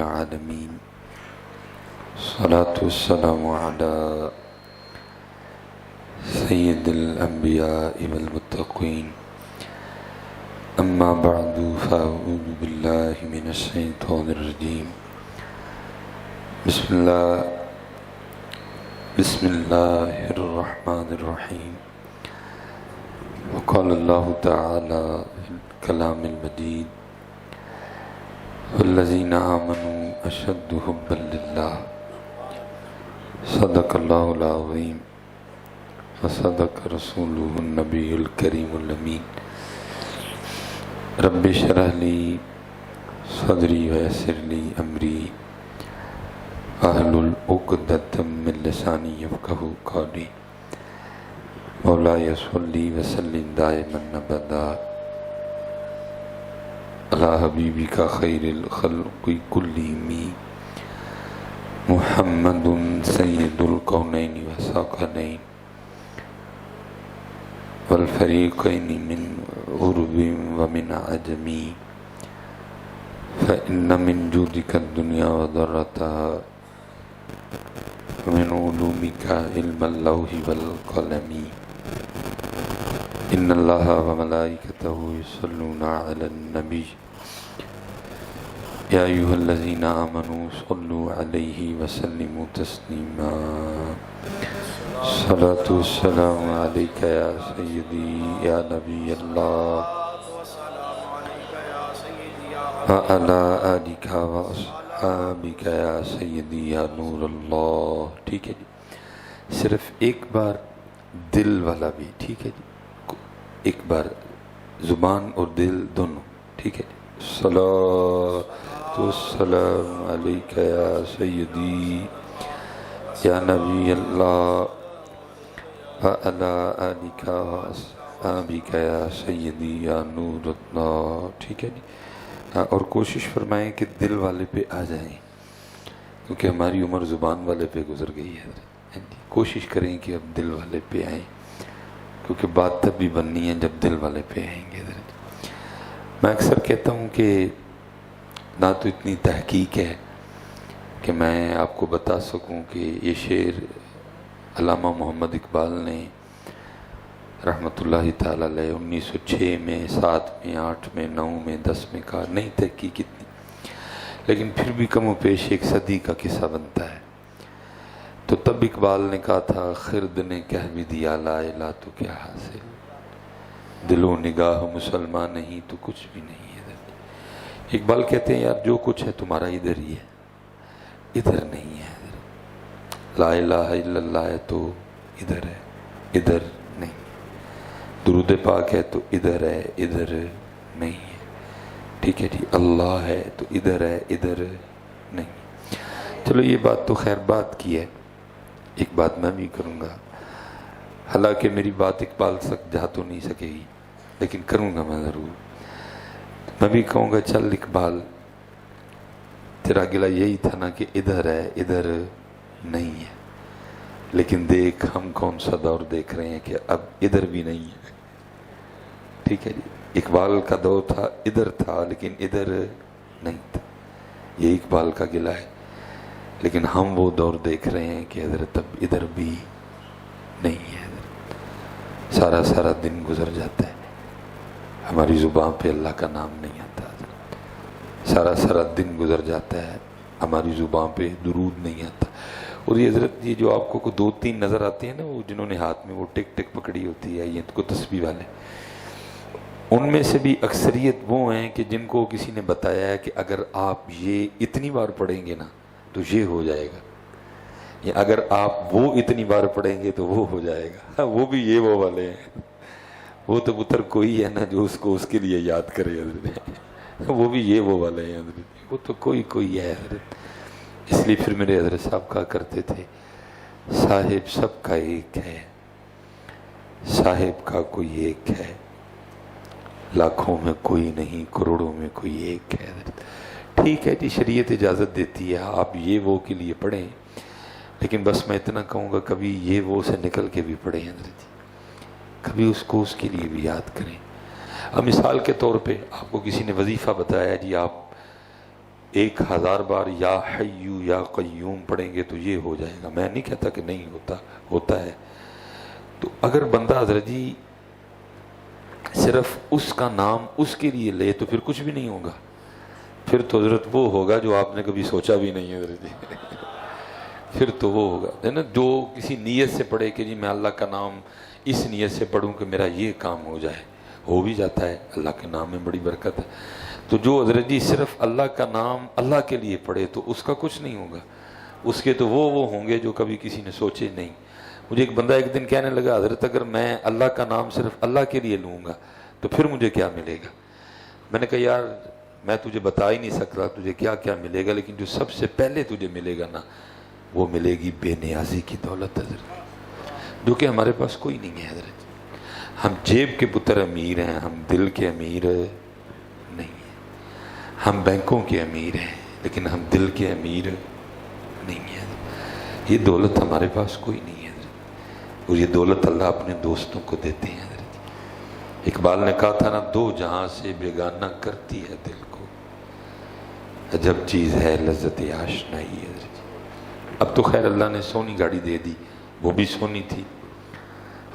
العالمين الصلاة والسلام على سيد الأنبياء والمتقين أما بعد فأعوذ بالله من الشيطان الرجيم بسم الله الرحمن الرحيم وقال الله تعالى في الكلام المجيد والذين آمنوا أشد حبا لله صدق الله العظيم وصدق رسوله النبي الكريم الأمين رب اشرح لي صدري ويسر لي أمري واحلل عقدة من لساني يفقهوا قولي مولاي صل وسلم دائما أبدا على حبيبك خير الخلق كلهم محمد سيد الكونين والثقلين والفريقين من عرب ومن عجم فإن من جودك الدنيا وضرتها ومن علومك علم اللوح والقلم إن الله وملائكته يصلون على النبي يا أيها الذين آمنوا صلوا عليه وسلموا تسليما الصلاة والسلام عليك يا سيدي يا نبي الله وعلى آلك وأصحابك يا سيدي يا نور اللہ. ٹھیک ہے جی, صرف ایک بار دل والا بھی, ٹھیک ہے جی, ایک بار زبان اور دل دونوں, ٹھیک ہے جی. صلاۃ والسلام علیک یا سیدی یا نبی اللہ وعلی آلک وأصحابک یا سیدی یا نور اللہ. ٹھیک ہے جی. اور کوشش فرمائیں کہ دل والے پہ آ جائیں, کیونکہ ہماری عمر زبان والے پہ گزر گئی ہے. کوشش کریں کہ اب دل والے پہ آئیں, کیونکہ بات تب بھی بننی ہے جب دل والے پہ آئیں گے. میں اکثر کہتا ہوں کہ نہ تو اتنی تحقیق ہے کہ میں آپ کو بتا سکوں کہ یہ شعر علامہ محمد اقبال نے رحمۃ اللہ تعالیٰ علیہ 1906 میں 7 میں 8 میں 9 میں 10 میں کہا. نہیں تحقیق اتنی, لیکن پھر بھی کم و بیش ایک صدی کا قصہ بنتا ہے. تو تب اقبال نے کہا تھا خرد نے کہہ بھی دیا لا الہ تو کیا حاصل, دل و نگاہ مسلمان نہیں تو کچھ بھی نہیں ہے. اقبال کہتے ہیں یار جو کچھ ہے تمہارا ادھر ہی ہے, ادھر نہیں ہے. لا الہ الا اللہ ہے تو ادھر ہے, ادھر نہیں. درود پاک ہے تو ادھر ہے, ادھر نہیں ہے. ٹھیک ہے جی. اللہ ہے تو ادھر ہے, ادھر نہیں. چلو یہ بات تو خیر بات کی ہے, ایک بات میں بھی کروں گا, حالانکہ میری بات اقبال تک جا تو نہیں سکے گی, لیکن کروں گا میں ضرور. میں بھی کہوں گا چل اقبال تیرا گلہ یہی تھا نا کہ ادھر ہے ادھر نہیں ہے, لیکن دیکھ ہم کون سا دور دیکھ رہے ہیں کہ اب ادھر بھی نہیں ہے. ٹھیک ہے جی. اقبال کا دور تھا ادھر تھا لیکن ادھر نہیں تھا, یہ اقبال کا گلہ ہے. لیکن ہم وہ دور دیکھ رہے ہیں کہ حضرت اب ادھر بھی نہیں ہے. سارا دن گزر جاتا ہے, ہماری زبان پہ اللہ کا نام نہیں آتا. سارا دن گزر جاتا ہے, ہماری زبان پہ درود نہیں آتا. اور یہ حضرت یہ جو آپ کو 2-3 نظر آتے ہیں نا, وہ جنہوں نے ہاتھ میں وہ ٹک ٹک پکڑی ہوتی ہے یہ کو تسبیح والے, ان میں سے بھی اکثریت وہ ہیں کہ جن کو کسی نے بتایا ہے کہ اگر آپ یہ اتنی بار پڑھیں گے نا تو یہ ہو جائے گا, یا اگر آپ وہ اتنی بار پڑھیں گے تو وہ ہو جائے گا. وہ بھی یہ وہ والے ہیں, وہ تو پتر کوئی ہے نا جو اس کو اس کے لیے یاد کرے حضرت. وہ بھی یہ وہ والے ہیں حضرت, وہ تو کوئی ہے حضرت. اس لیے پھر میرے حضرت صاحب کہا کرتے تھے صاحب سب کا ایک ہے, صاحب کا کوئی ایک ہے, لاکھوں میں کوئی نہیں کروڑوں میں کوئی ایک ہے. ٹھیک ہے جی, شریعت اجازت دیتی ہے آپ یہ وہ کے لیے پڑھیں, لیکن بس میں اتنا کہوں گا کبھی یہ وہ سے نکل کے بھی پڑھیں حضرت جی, کبھی اس کو اس کے لیے بھی یاد کریں. اب مثال کے طور پہ آپ کو کسی نے وظیفہ بتایا جی آپ 1000 بار یا حیو یا قیوم پڑھیں گے تو یہ ہو جائے گا. میں نہیں کہتا کہ نہیں ہوتا، ہوتا ہے. تو اگر بندہ حضرت جی صرف اس کا نام اس کے لیے لے تو پھر کچھ بھی نہیں ہوگا. پھر تو حضرت وہ ہوگا جو آپ نے کبھی سوچا بھی نہیں ہے حضرت جی. پھر تو وہ ہوگا ہے نا، جو کسی نیت سے پڑھے کہ جی میں اللہ کا نام اس نیت سے پڑھوں کہ میرا یہ کام ہو جائے، ہو بھی جاتا ہے. اللہ کے نام میں بڑی برکت ہے. تو جو حضرت جی صرف اللہ کا نام اللہ کے لیے پڑھے تو اس کا کچھ نہیں ہوگا. اس کے تو وہ ہوں گے جو کبھی کسی نے سوچے نہیں. مجھے ایک بندہ ایک دن کہنے لگا حضرت اگر میں اللہ کا نام صرف اللہ کے لیے لوں گا تو پھر مجھے کیا ملے گا؟ میں نے کہا یار میں تجھے بتا ہی نہیں سکتا تجھے کیا کیا ملے گا، لیکن جو سب سے پہلے تجھے ملے گا نا وہ ملے گی بے نیازی کی دولت حضرت، جو کہ ہمارے پاس کوئی نہیں ہے حضرت. ہم جیب کے پتر امیر ہیں، ہم دل کے امیر نہیں ہیں. ہم بینکوں کے امیر ہیں لیکن ہم دل کے امیر نہیں ہیں. یہ دولت ہمارے پاس کوئی نہیں ہے حضرت، اور یہ دولت اللہ اپنے دوستوں کو دیتے ہیں حضرت. اقبال نے کہا تھا نا، 2 جہاں سے بیگانہ کرتی ہے دل کو، عجب چیز ہے لذت آشنائی حضرت. اب تو خیر اللہ نے سونی گاڑی دے دی، وہ بھی سونی تھی.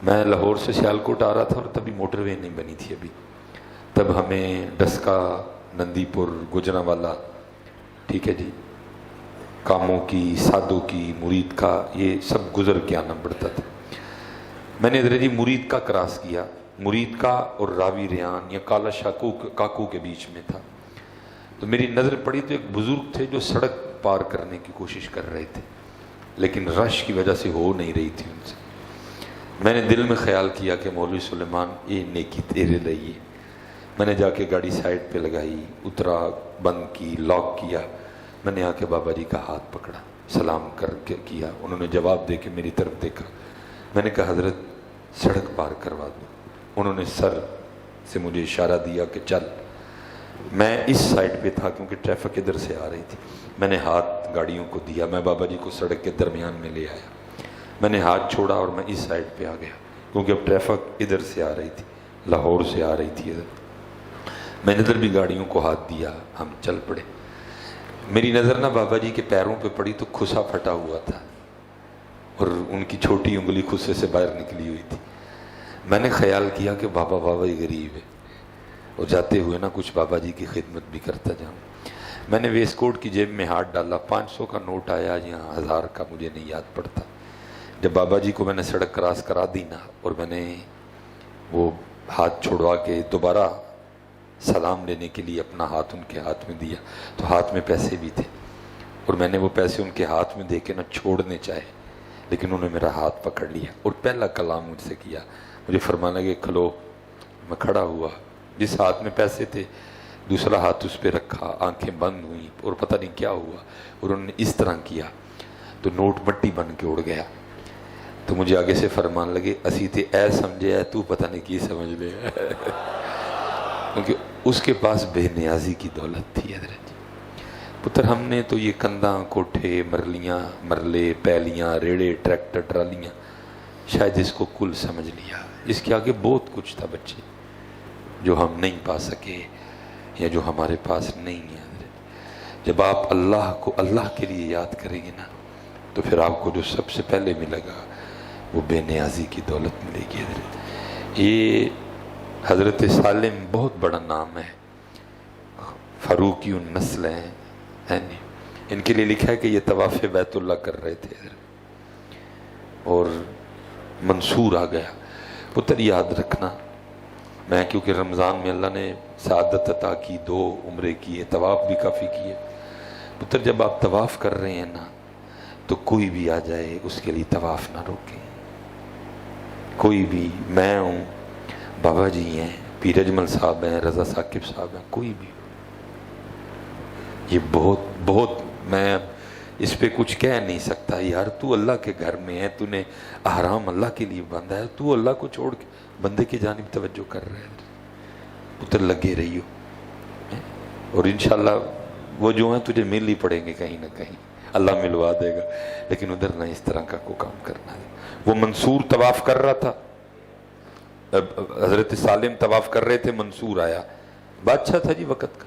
میں لاہور سے سیالکوٹ آ رہا تھا اور تبھی موٹر وے نہیں بنی تھی ابھی. تب ہمیں ڈسکا، نندی پور، گجرانوالا، ٹھیک ہے جی، کاموں کی، سادوں کی، مرید کا، یہ سب گزر کے آنا پڑتا تھا. میں نے حضرت جی مرید کا کراس کیا. مرید کا اور راوی ریان یا کالا شاکو کاکو کے بیچ میں تھا. تو میری نظر پڑی تو ایک بزرگ تھے جو سڑک پار کرنے کی کوشش کر رہے تھے لیکن رش کی وجہ سے ہو نہیں رہی تھی ان سے. میں نے دل میں خیال کیا کہ مولوی سلیمان یہ نیکی تیرے لیے. میں نے جا کے گاڑی سائڈ پہ لگائی، اترا، بند کی، لاک کیا. میں نے آ کے بابا جی کا ہاتھ پکڑا، سلام کر کے کیا. انہوں نے جواب دے کے میری طرف دیکھا. میں نے کہا حضرت سڑک پار کروا دو. انہوں نے سر سے مجھے اشارہ دیا کہ چل. میں اس سائڈ پہ تھا کیونکہ ٹریفک ادھر سے آ رہی تھی. میں نے ہاتھ گاڑیوں کو دیا، میں بابا جی کو سڑک کے درمیان میں لے آیا. میں نے ہاتھ چھوڑا اور میں اس سائڈ پہ آ گیا کیونکہ اب ٹریفک ادھر سے آ رہی تھی، لاہور سے آ رہی تھی ادھر. میں نے ادھر بھی گاڑیوں کو ہاتھ دیا، ہم چل پڑے. میری نظر نا بابا جی کے پیروں پہ پڑی تو کھسا پھٹا ہوا تھا اور ان کی چھوٹی انگلی کھسے سے باہر نکلی ہوئی تھی. میں نے خیال کیا کہ بابا ہی غریب ہے اور جاتے ہوئے نا کچھ بابا جی کی خدمت بھی کرتا جاؤں. میں نے ویسٹ کوٹ کی جیب میں ہاتھ ڈالا، 500 کا نوٹ آیا یا 1000 کا مجھے نہیں یاد پڑتا. جب بابا جی کو میں نے سڑک کراس کرا دی نا اور میں نے وہ ہاتھ چھوڑوا کے دوبارہ سلام لینے کے لیے اپنا ہاتھ ان کے ہاتھ میں دیا تو ہاتھ میں پیسے بھی تھے اور میں نے وہ پیسے ان کے ہاتھ میں دے کے نہ چھوڑنے چاہے لیکن انہوں نے میرا ہاتھ پکڑ لیا اور پہلا کلام مجھ سے کیا. مجھے فرمانے لگے کھلو. میں کھڑا ہوا، جس ہاتھ میں پیسے تھے دوسرا ہاتھ اس پہ رکھا، آنکھیں بند ہوئیں اور پتہ نہیں کیا ہوا اور انہوں نے اس طرح کیا تو نوٹ مٹی بن کے اڑ گیا. تو مجھے آگے سے فرمان لگے اسی تے اے سمجھے ہے تو پتہ نہیں کی سمجھ لے کیونکہ اس کے پاس بے نیازی کی دولت تھی حضرت. پتر ہم نے تو یہ کنداں، کوٹھے، مرلیاں، مرلے، پیلیاں، ریڑے، ٹریکٹر، ٹرالیاں شاید اس کو کل سمجھ لیا. اس کے آگے بہت کچھ تھا بچے جو ہم نہیں پا سکے یا جو ہمارے پاس نہیں ہے حضرت. جب آپ اللہ کو اللہ کے لیے یاد کریں گے نا تو پھر آپ کو جو سب سے پہلے ملے گا وہ بے نیازی کی دولت ملے گی حضرت. یہ حضرت سالم بہت بڑا نام ہے، فاروقی النسل ہیں. ان کے لیے لکھا ہے کہ یہ طواف بیت اللہ کر رہے تھے اور منصور آ گیا. پتر یاد رکھنا، میں کیونکہ رمضان میں اللہ نے سعادت عطا کی، 2 عمرے کیے، طواف بھی کافی کیے. پتر جب آپ طواف کر رہے ہیں نا تو کوئی بھی آ جائے اس کے لیے طواف نہ روکیں. کوئی بھی، میں ہوں، بابا جی ہیں، پیر اجمل صاحب ہیں، رضا ثاقب صاحب ہیں، کوئی بھی. یہ بہت میں اس پہ کچھ کہہ نہیں سکتا. یار تو اللہ کے گھر میں ہے، تو نے احرام اللہ کے لیے باندھا ہے، تو اللہ کو چھوڑ کے بندے کی جانب توجہ کر رہے ہیں. پتر لگے رہیو اور انشاءاللہ وہ جو ہیں تجھے مل ہی پڑیں گے کہیں نہ کہیں، اللہ ملوا دے گا. لیکن ادھر نہ اس طرح کا کوئی کام کرنا ہے. وہ منصور طواف کر رہا تھا، حضرت سالم طواف کر رہے تھے، منصور آیا، بادشاہ تھا جی وقت کا.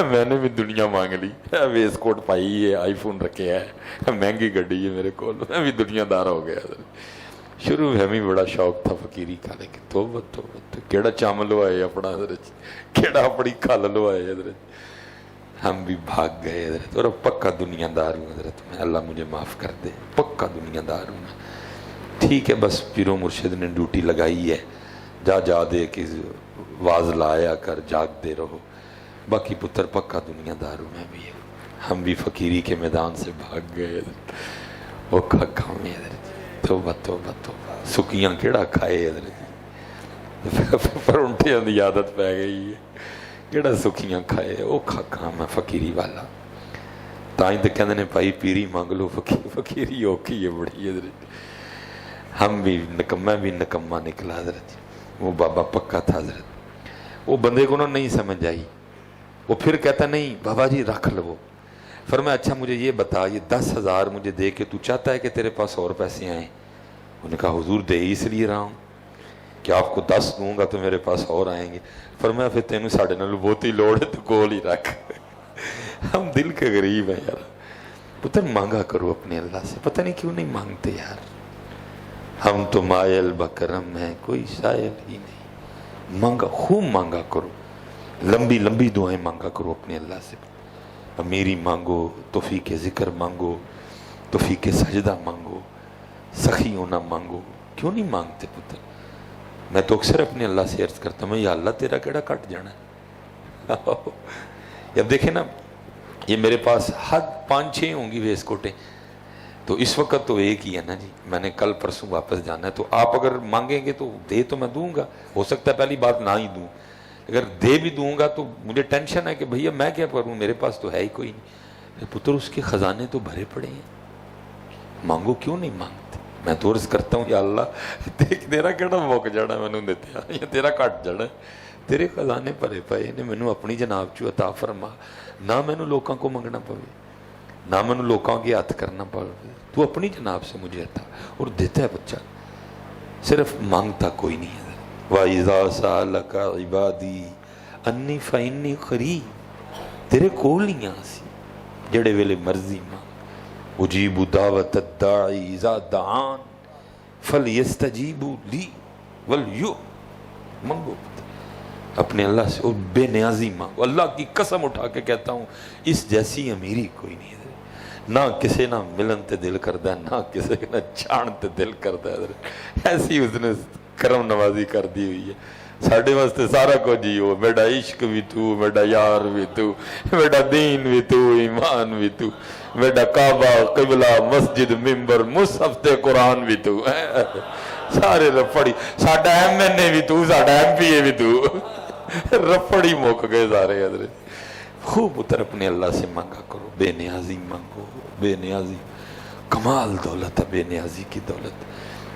میں نے بھی دنیا مانگ لی، ویس کوٹ پائی ہے، آئی فون رکھے ہے، مہنگی گڈی ہے میرے کو، میں بھی دنیا دار ہو گیا۔ شروع میں ہمیں بڑا شوق تھا فقیری کا، لیکن توبہ توبہ، کیڑا چامل ہوئے اپنا حضرت، کیڑا اپنی کھال ہوئے حضرت، ہم بھی بھاگ گئے حضرت۔ اور اب پکا دنیا دار ہوں حضرت میں، اللہ مجھے معاف کر دے، پکا دنیا دار ہوں میں۔ ٹھیک ہے، بس پیرو مرشد نے ڈیوٹی لگائی ہے، جا دے کہ واز لایا کر، جاگ دے رہو، باقی پتر پکا دنیا دار ہوں میں بھی۔ ہم بھی فقیری کے میدان سے بھاگ گئے حضرت، وہ کھا میں حضرت، توبہ توبہ توبہ، سکیاں کیڑا کھائے حضرت، پرونٹیاں دی عادت پہ گئی ہے، کیڑا سکیاں کھائے، وہ کھا میں فقیری والا۔ تائیں تے کہندے نے بھائی پیری مانگ لو، فقیری اوکھی ہے بڑی حضرت۔ ہم بھی میں بھی نکمہ نکلا حضرت، وہ بابا پکا تھا حضرت۔ وہ بندے کو نہیں سمجھ آئی، وہ پھر کہتا نہیں بابا جی رکھ لو۔ فرمایا اچھا مجھے یہ بتا، یہ 10,000 مجھے دے کے تو چاہتا ہے کہ تیرے پاس اور پیسے آئیں؟ انہوں نے کہا حضور دے اس لیے رہا ہوں کہ آپ کو 10 دوں گا تو میرے پاس اور آئیں گے۔ فرمایا پھر تینوں ساڑھے نال بہت ہی لوڑ ہے تو کول ہی رکھ۔ ہم دل کے غریب ہیں یار، پتر مانگا کرو اپنے اللہ سے، پتہ نہیں کیوں نہیں مانگتے یار۔ ہم تو مائل بکرم ہیں، کوئی سائل ہی نہیں۔ مانگا، خوب مانگا کرو، لمبی لمبی دعائیں مانگا کرو اپنے اللہ سے۔ امیری مانگو، توفیق ذکر مانگو، توفیق سجدہ مانگو، سخی ہونا مانگو، کیوں نہیں مانگتے پتر؟ میں تو اکثر اپنے اللہ سے عرض کرتا ہوں یا اللہ تیرا کیڑا کٹ جانا ہے۔ اب دیکھیں نا، یہ میرے پاس حد 5-6 ہوں گی ویس کوٹیں، تو اس وقت تو ایک ہی ہے نا جی، میں نے کل پرسوں واپس جانا ہے، تو آپ اگر مانگیں گے تو دے تو میں دوں گا، ہو سکتا ہے پہلی بات نہ ہی دوں، اگر دے بھی دوں گا تو مجھے ٹینشن ہے کہ بھیا میں کیا کروں، میرے پاس تو ہے ہی کوئی نہیں۔ پتر اس کے خزانے تو بھرے پڑے ہیں، مانگو کیوں نہیں مانگتے؟ میں تو عرض کرتا ہوں یا اللہ دیکھ تیرا کیڑا موک جانا میں نے دیتے ہیں، یا تیرا کٹ جانا، تیرے خزانے بھرے پائے نے، میں نے اپنی جناب چو عطا فرما، نہ میں نے لوکاں کو منگنا پوے، نہ میں نے لوکاں کی ہاتھ کرنا پڑے، تو اپنی جناب سے مجھے عطا، اور دیتا ہے بچہ، صرف مانگتا کوئی نہیں ہے۔ وَإِذَا سَأَلَكَ عِبَادِي أَنِّي فَإِنِّي قَرِيبٌ، تیرے کول ہی آسی جڑے ویلے مرضی مانگ، اجیب دعوت الداعی اذا دعان فلیستجیبوا لی ولیؤمنوا، منگو اپنے اللہ سے، اور بے نیازی مانگو۔ اللہ کی قسم اٹھا کے کہتا ہوں اس جیسی امیری کوئی نہیں ہے، نہ کسے نہ ملن تے دل کردا ہے، نہ کسے نہ جان تے دل کردا ہے، ایسی اس نے کرم نوازی کر دی ہوئی ہے ساڈے واسطے، سارا کچھ ہی ہو، میرا عشق بھی تو، میرا یار بھی تو، میرا دین بھی تو، ایمان بھی تو، میرا کعبہ قبلہ مسجد ممبر مصحف تے قرآن بھی تو، سارے رفڑی، ساڈا ایم این اے بھی تو، ساڈا ایم پی اے بھی تو، رفڑی موک گئے سارے حضرت۔ خوب اتر اپنے اللہ سے مانگا کرو، بے نیازی مانگو، بے نیازی، کمال دولت ہے بے نیازی کی دولت۔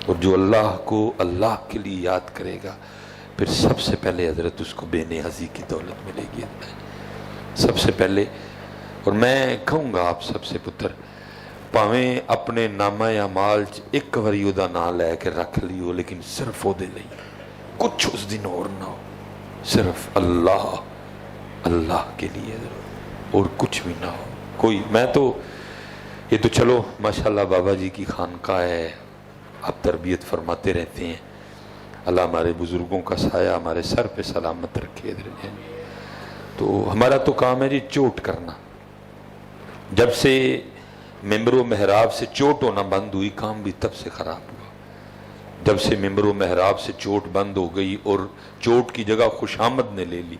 اور جو اللہ کو اللہ کے لیے یاد کرے گا پھر سب سے پہلے حضرت اس کو بے نیازی کی دولت ملے گی، سب سے پہلے۔ اور میں کہوں گا آپ سب سے پتر، پاویں اپنے نامہ اعمال ایک واری دا نام لے کے رکھ لیو، لیکن صرف وہ دے لئی، کچھ اس دن اور نہ ہو، صرف اللہ اللہ کے لیے اور کچھ بھی نہ ہو کوئی۔ میں تو یہ تو چلو ماشاءاللہ بابا جی کی خانقاہ ہے، آپ تربیت فرماتے رہتے ہیں، اللہ ہمارے بزرگوں کا سایہ ہمارے سر پہ سلامت رکھے، تو ہمارا تو کام ہے جی چوٹ کرنا۔ جب سے ممبر و محراب سے چوٹ ہونا بند ہوئی، کام بھی تب سے خراب ہوا۔ جب سے ممبر و محراب سے چوٹ بند ہو گئی اور چوٹ کی جگہ خوشامد نے لے لی،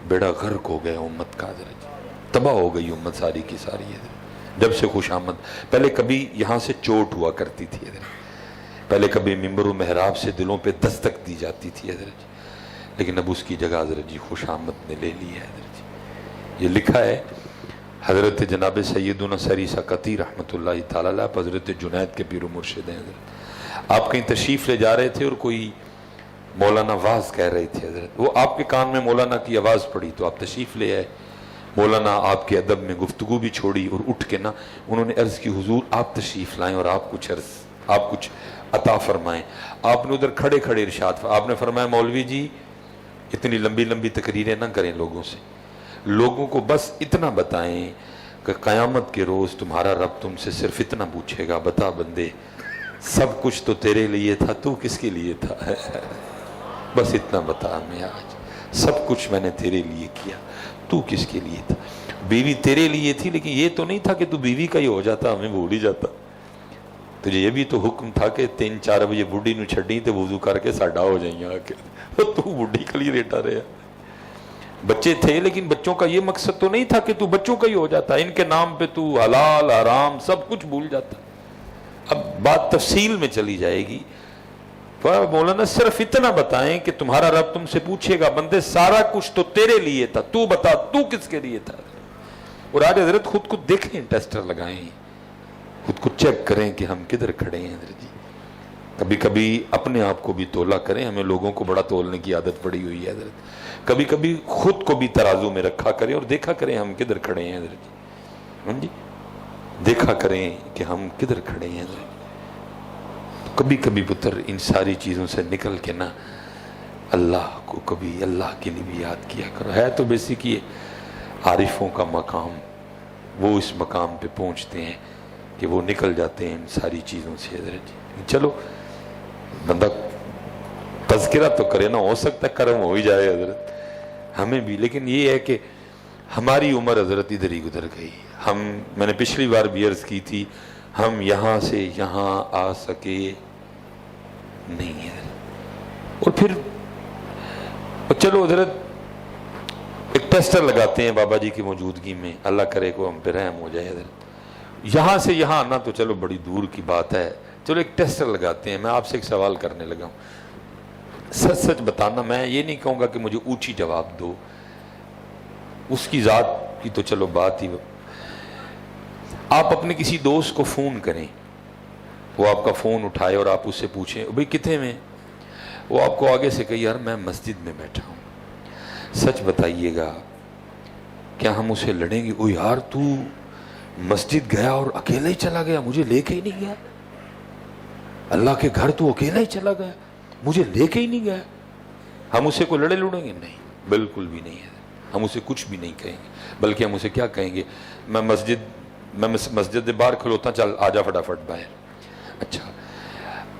بیڑا غرق ہو گیا امت کا حضرت، تباہ ہو گئی امت ساری کی ساری حضرت۔ جب سے خوشامد، پہلے کبھی یہاں سے چوٹ ہوا کرتی تھی حضرت، پہلے کبھی ممبر و محراب سے دلوں پہ دستک دی جاتی تھی حضرت، لیکن اب اس کی جگہ حضرت جی خوشامد نے لے لی ہے حضرت جی۔ یہ لکھا ہے حضرت جناب سیدنا سری سقطی رحمۃ اللہ تعالیٰ علیہ، حضرت جنید کے پیر و مرشد ہیں حضرت۔ آپ کہیں تشریف لے جا رہے تھے اور کوئی مولانا واز کہہ رہے تھے حضرت، وہ آپ کے کان میں مولانا کی آواز پڑی تو آپ تشریف لے آئے، مولانا آپ کے ادب میں گفتگو بھی چھوڑی اور اٹھ کے نا انہوں نے عرض کی حضور آپ تشریف لائیں اور آپ کچھ عطا فرمائیں۔ آپ نے ادھر کھڑے کھڑے ارشاد آپ نے فرمایا مولوی جی اتنی لمبی لمبی تقریریں نہ کریں لوگوں سے، لوگوں کو بس اتنا بتائیں کہ قیامت کے روز تمہارا رب تم سے صرف اتنا پوچھے گا، بتا بندے سب کچھ تو تیرے لیے تھا، تو کس کے لیے تھا؟ بس اتنا بتا ہمیں آج، سب کچھ میں نے تیرے لیے کیا، تو کس کے لیے تھا؟ بیوی تیرے لیے تھی، لیکن یہ تو نہیں تھا کہ تو بیوی کا ہی ہو جاتا، ہمیں بھول ہی جاتا۔ تجھے یہ بھی تو حکم تھا کہ 3-4 بجے بڈھی نو چھڑی تے وضو کر کے ساڈا ہو جائیں آ کے، تو بڈھی کے لیے لیٹا رہا۔ بچے تھے لیکن بچوں کا یہ مقصد تو نہیں تھا کہ تو بچوں کا ہی ہو جاتا، ان کے نام پہ تو حلال حرام سب کچھ بھول جاتا۔ اب بات تفصیل میں چلی جائے گی، مولانا صرف اتنا بتائیں کہ تمہارا رب تم سے پوچھے گا بندے سارا کچھ تو تیرے لیے تھا، تو بتا تو کس کے لیے تھا؟ اور آج حضرت خود کو دیکھیں، ٹیسٹر لگائیں، خود کو چیک کریں کہ ہم کدھر کھڑے ہیں حضرت جی۔ کبھی کبھی اپنے آپ کو بھی تولا کریں، ہمیں لوگوں کو بڑا تولنے کی عادت پڑی ہوئی ہے حضرت، کبھی کبھی خود کو بھی ترازو میں رکھا کریں اور دیکھا کریں ہم کدھر کھڑے ہیں حضرت جی، دیکھا کریں کہ ہم کدھر کھڑے ہیں حضرت۔ کبھی کبھی پتر ان ساری چیزوں سے نکل کے نا اللہ کو کبھی اللہ کے لیے بھی یاد کیا کرو۔ ہے تو بیسک یہ عارفوں کا مقام، وہ اس مقام پہ پہنچتے ہیں کہ وہ نکل جاتے ہیں ان ساری چیزوں سے حضرت جی۔ چلو بندہ تذکرہ تو کرے نا، ہو سکتا ہے کرم ہو ہی جائے حضرت ہمیں بھی، لیکن یہ ہے کہ ہماری عمر حضرت ادھر ہی گزر گئی۔ میں نے پچھلی بار بھی عرض کی تھی، ہم یہاں سے یہاں آ سکے نہیں ہے۔ اور پھر چلو حضرت ایک ٹیسٹر لگاتے ہیں بابا جی کی موجودگی میں، اللہ کرے کو ہم پہ رحم ہو جائے حضرت۔ یہاں سے یہاں آنا تو چلو بڑی دور کی بات ہے، چلو ایک ٹیسٹر لگاتے ہیں۔ میں آپ سے ایک سوال کرنے لگا ہوں، سچ سچ بتانا، میں یہ نہیں کہوں گا کہ مجھے اونچی جواب دو، اس کی ذات کی تو چلو بات ہی۔ آپ اپنے کسی دوست کو فون کریں، وہ آپ کا فون اٹھائے اور آپ اس سے پوچھیں بھئی کتنے میں، وہ آپ کو آگے سے کہے یار میں مسجد میں بیٹھا ہوں، سچ بتائیے گا کیا ہم اسے لڑیں گے؟ او یار تو مسجد گیا اور اکیلا ہی چلا گیا، مجھے لے کے ہی نہیں گیا، اللہ کے گھر تو اکیلا ہی چلا گیا، مجھے لے کے ہی نہیں گیا۔ ہم اسے کو لڑے لڑیں گے؟ نہیں، بالکل بھی نہیں ہے، ہم اسے کچھ بھی نہیں کہیں گے، بلکہ ہم اسے کیا کہیں گے، میں مسجد باہر کھلوتا، چل آجا فٹافٹ باہر۔ اچھا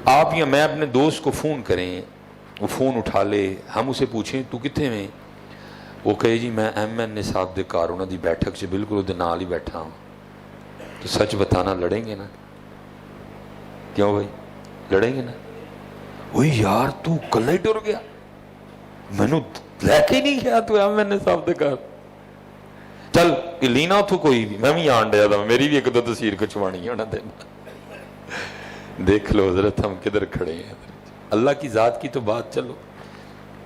آپ یا میں اپنے دوست کو فون کریں، وہ فون اٹھا لے، ہم اسے پوچھیں تو کتنے میں، وہ کہے جی میں MN صاحب دے کار انہاں دی بیٹھک سے بالکل وہ نال ہی بیٹھا ہوں، تو سچ بتانا لڑیں گے نا؟ کیوں بھائی لڑیں گے نا؟ وہی یار تو کل ہی ٹر گیا، میں نے لے کے ہی نہیں گیا تو MN صاحب دے کار، چل لینا تو کوئی بھی، میں بھی آن ڈیا تھا، میری بھی ایک دو تصویر کچھوانی ہے انہاں دینا۔ دیکھ لو حضرت ہم کدھر کھڑے ہیں حضرت، اللہ کی ذات کی تو بات، چلو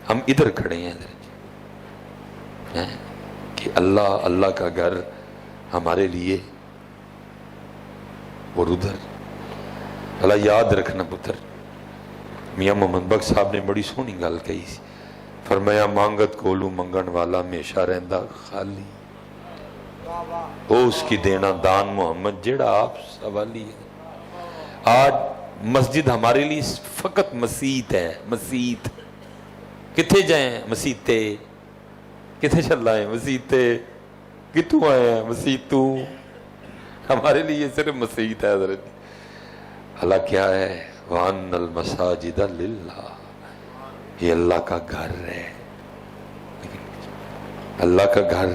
ہم ادھر کھڑے ہیں حضرت کہ اللہ کا گھر ہمارے لیے اور ادھر۔ اللہ یاد رکھنا پتر، میاں محمد بخش صاحب نے بڑی سونی گل کہی سی، فرمایا مانگت کولو منگن والا ہمیشہ رہندا خالی، او اس کی دینا دان محمد جیڑا آپ سوالی ہے۔ آج مسجد ہمارے لیے فقط مسیت ہے، مسیت، کتھے جائیں مسیتے، کتھے چل رہے ہیں مسیتے، کتوں آئے ہیں مسیتوں، ہمارے لیے صرف مسیت ہے حضرت۔ اللہ کیا ہے، وَأَنَّ الْمَسَاجِدَ لِلَّهِ، یہ اللہ کا گھر ہے، اللہ کا گھر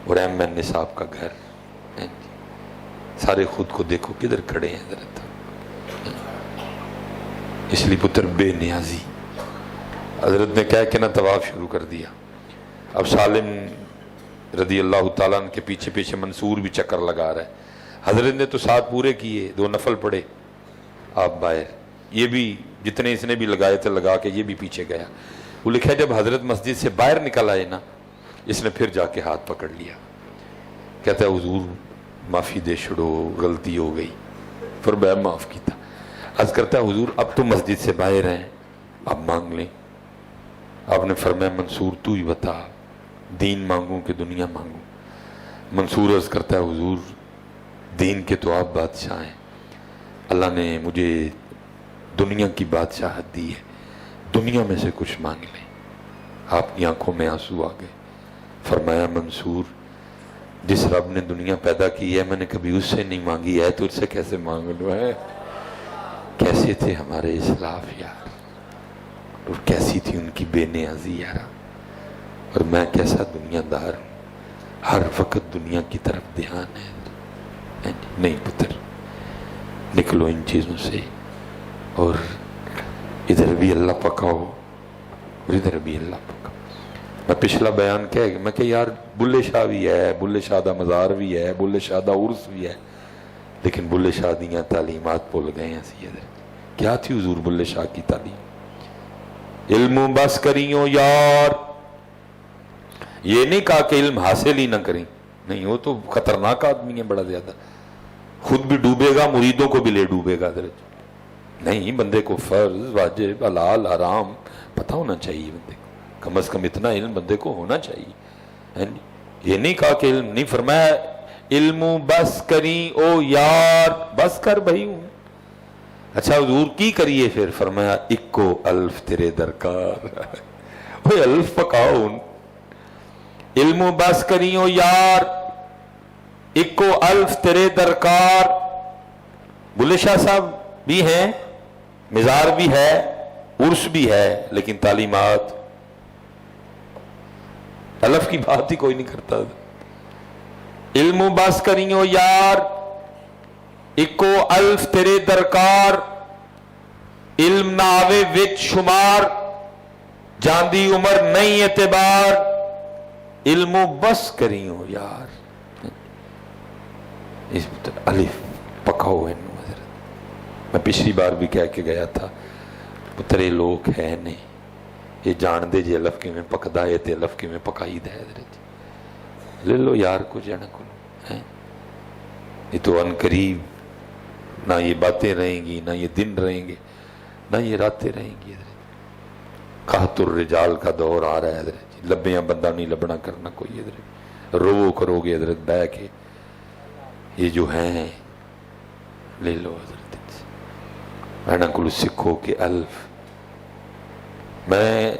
اور MN صاحب کا گھر، سارے خود کو دیکھو کدھر کھڑے ہیں حضرت۔ اس لیے پتر بے نیازی، حضرت نے کہہ کے نہ طواف شروع کر دیا۔ اب سالم رضی اللہ تعالیٰ عنہ کے پیچھے پیچھے منصور بھی چکر لگا رہا ہے، حضرت نے تو 7 پورے کیے، 2 نفل پڑے، آپ باہر، یہ بھی جتنے اس نے بھی لگائے تھے لگا کے یہ بھی پیچھے گیا۔ وہ لکھا جب حضرت مسجد سے باہر نکل آئے نا، اس نے پھر جا کے ہاتھ پکڑ لیا، کہتا ہے حضور معافی دے چھڑو، غلطی ہو گئی، پھر میں معاف کیتا۔ عرض کرتا ہے حضور اب تو مسجد سے باہر ہیں، اب مانگ لیں۔ آپ نے فرمایا منصور تو ہی بتا، دین مانگوں کہ دنیا مانگوں؟ منصور عرض کرتا ہے حضور دین کے تو آپ بادشاہ ہیں، اللہ نے مجھے دنیا کی بادشاہت دی ہے، دنیا میں سے کچھ مانگ لیں۔ آپ کی آنکھوں میں آنسو آ گئے، فرمایا منصور جس رب نے دنیا پیدا کی ہے میں نے کبھی اس سے نہیں مانگی ہے تو اس سے کیسے مانگ لوں ہے؟ کیسے تھے ہمارے اسلاف یار، اور کیسی تھی ان کی بے نیازی یار، اور میں کیسا دنیا دار ہوں، ہر وقت دنیا کی طرف دھیان ہے۔ نہیں پتر، نکلو ان چیزوں سے، اور ادھر بھی اللہ پکاؤ اور ادھر بھی اللہ پکاؤ۔ میں پچھلا بیان کہہ گیا، میں کہ یار بلے شاہ بھی ہے، بلے شاہ دا مزار بھی ہے، بلے شاہ دا عرس بھی ہے، لیکن بلے شاہ دیاں تعلیمات بھول گئے ہیں سی ادھر۔ کیا تھی حضور بلے شاہ کی تعلیم؟ علم بس کریوں یار، یہ نہیں کہا کہ علم حاصل ہی نہ کریں، نہیں، وہ تو خطرناک آدمی ہے بڑا زیادہ، خود بھی ڈوبے گا مریدوں کو بھی لے ڈوبے گا درج۔ نہیں، بندے کو فرض واجب حلال حرام پتہ ہونا چاہیے، بندے کو کم از کم اتنا علم بندے کو ہونا چاہیے۔ یہ نہیں کہا کہ علم نہیں، فرمایا علم بس کری او یار، بس کر بھائی ہوں۔ اچھا حضور کی کریے پھر؟ فرمایا اکو الف تیرے درکار، وہ الف پکاؤ، علم بس کری او یار اکو الف تیرے درکار۔ بلے شاہ صاحب بھی ہیں، مزار بھی ہے، عرس بھی ہے، لیکن تعلیمات الف کی بات ہی کوئی نہیں کرتا۔ علم بس کریو یار اکو الف تیرے درکار، علم نہ آوے وچ شمار، جاندی عمر نہیں اعتبار، علم بس کریو یار۔ اس الف پکاؤ ہے۔ میں پچھلی بار بھی کہہ کے گیا تھا، پترے لوگ ہے نہیں یہ جان دے جی الف کی میں پکدا ہے تے الف کی میں پکائی دے لے لو یار کو جانا کو ہے۔ یہ تو ان قریب نہ یہ باتیں رہیں گی، نہ یہ دن رہیں گے، نہ یہ راتیں رہیں گی۔ قحط الرجال کا دور آ رہا ہے حضرت، لبیاں بندہ نہیں لبنا کرنا کوئی حضرت، رو کرو گے حضرت بہ کے، یہ جو ہیں لے لو حضرت۔ میں کو سکھو کہ الف، میں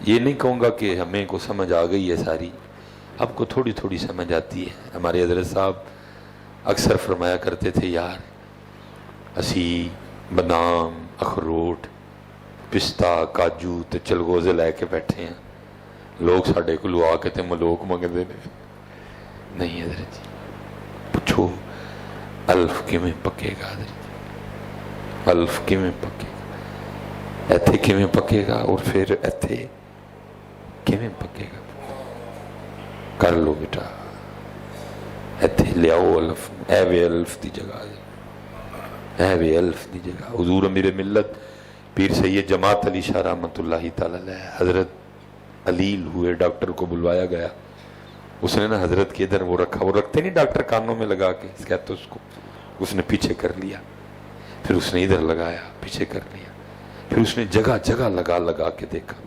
یہ نہیں کہوں گا کہ ہمیں کو سمجھ آ گئی ہے ساری، اب کو تھوڑی تھوڑی سمجھ آتی ہے۔ ہمارے حضرت صاحب اکثر فرمایا کرتے تھے یار اسی بادام اخروٹ پستہ کاجو تے چلگوزے لے کے بیٹھے ہیں، لوگ ساڈے کو لوا کے تے ملوک منگتے ہیں۔ نہیں حضرت جی، پوچھو الف کیویں پکے گا حضرت، الف کیویں پکے گا، ایتھے کیویں پکے گا، اور پھر ایتھے کیویں پکے گا؟ کر لو بیٹا، ایتھے لیاؤ الف، اے وے الف دی جگہ، اے وے الف دی جگہ۔ حضور امیر ملت پیر سید جماعت علی شاہ رحمۃ اللہ تعالی علیہ حضرت علیل ہوئے، ڈاکٹر کو بلوایا گیا، اس نے نا حضرت کے ادھر وہ رکھا، وہ رکھتے نہیں ڈاکٹر کانوں میں لگا کے کہتے اس کو، اس نے پیچھے کر لیا، پھر اس نے ادھر لگایا پیچھے کر لیا، پھر اس نے جگہ جگہ لگا کے دیکھا،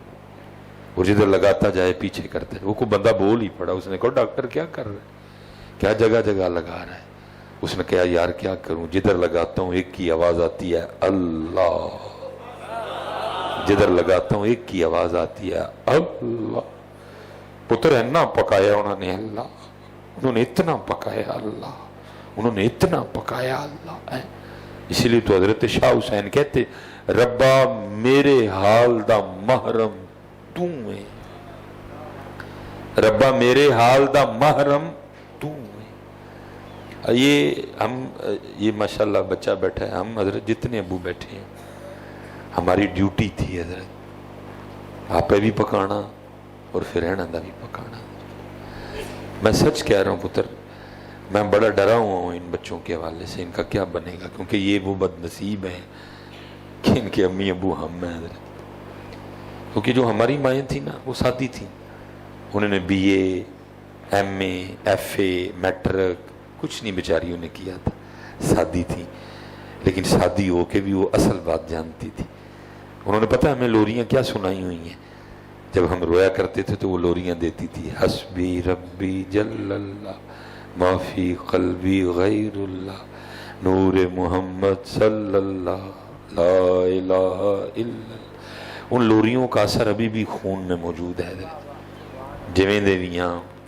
اور جدھر لگاتا جائے پیچھے کرتے، وہ کو بندہ بول ہی پڑا، اس نے کہا ڈاکٹر کیا کر رہا ہے، کیا جگہ جگہ لگا رہا ہے؟ اس نے کہا یار کیا کروں، جدھر لگاتا ہوں ایک کی آواز آتی ہے اللہ، جدھر لگاتا ہوں ایک کی آواز آتی ہے اللہ۔ پتر اتنا پکایا انہوں نے اللہ، انہوں نے اتنا پکایا اللہ، انہوں نے اتنا پکایا اللہ۔ اسی لیے تو حضرت شاہ حسین کہتے ربا میرے حال دا محرم تو ہے، ربا میرے حال دا محرم تو ہے۔ یہ ماشاءاللہ بچہ بیٹھا ہے، ہم حضرت جتنے ابو بیٹھے ہیں ہماری ڈیوٹی تھی حضرت آپ پہ بھی پکانا اور پھر رہنا دا بھی پکانا۔ میں سچ کہہ رہا ہوں پتر، میں بڑا ڈرا ہوا ہوں ان بچوں کے حوالے سے، ان کا کیا بنے گا، کیونکہ یہ وہ بد نصیب ہیں کہ ان کے امی ابو ہم ہیں حضرت۔ کیونکہ جو ہماری مائیں تھیں نا وہ سادی تھیں، انہوں نے B A M A F A matric کچھ نہیں بیچاریوں نے کیا تھا، سادی تھی، لیکن سادی ہو کے بھی وہ اصل بات جانتی تھی۔ انہوں نے پتہ ہمیں لوریاں کیا سنائی ہوئی ہیں، جب ہم رویا کرتے تھے تو وہ لوریاں دیتی تھی، حسبی ربی جل اللہ ما فی قلبی غیر اللہ نور محمد صلی اللہ لا الہ الا اللہ۔ ان لوریوں کا اثر ابھی بھی خون میں موجود ہے، ਜਿਵੇਂ ਦੇ ਵੀ ਹਾਂ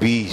20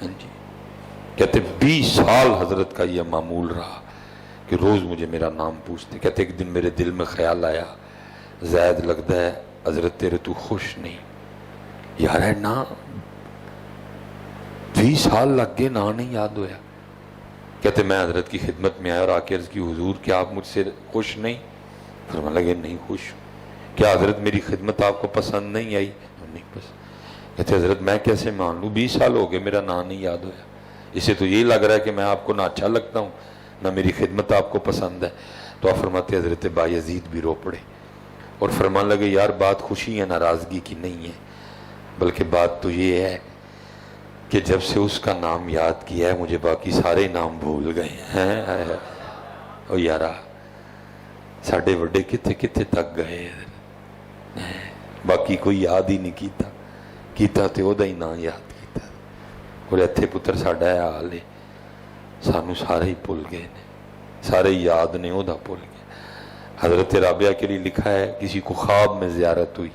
جی کہتے 20 سال حضرت کا یہ معمول رہا کہ روز مجھے میرا نام پوچھتے. کہتے ایک دن میرے دل میں خیال آیا زید لگتا ہے حضرت تیرے تو خوش نہیں یار ہے نا 20 سال لگ گئے نا نہیں یاد ہویا. کہتے میں حضرت کی خدمت میں آیا اور آ کے عرض کی حضور کیا آپ مجھ سے خوش نہیں؟ فرمانے لگے نہیں خوش. کیا حضرت میری خدمت آپ کو پسند نہیں آئی؟ نہیں پسند. کہتے حضرت میں کیسے مان لوں 20 سال ہو گئے میرا نام نہیں یاد ہویا. اسے تو یہی لگ رہا ہے کہ میں آپ کو نہ اچھا لگتا ہوں نہ میری خدمت آپ کو پسند ہے. تو آپ فرماتے حضرت بایزید بھی رو پڑے اور فرمان لگے یار بات خوشی یا ناراضگی کی نہیں ہے بلکہ بات تو یہ ہے کہ جب سے اس کا نام یاد کیا ہے مجھے باقی سارے نام بھول گئے ہیں. او یارا ساڑھے وڈے کتے کتے تک گئے باقی کوئی یاد ہی نہیں کیتا تے او دا ہی نام یاد کیتا. اور ایتھے پتر ساڑھا ہے حال ہے سانو سارے ہی بھول گئے نے سارے یاد نے او دا بھول گئے. حضرت رابعہ کے لیے لکھا ہے کسی کو خواب میں زیارت ہوئی.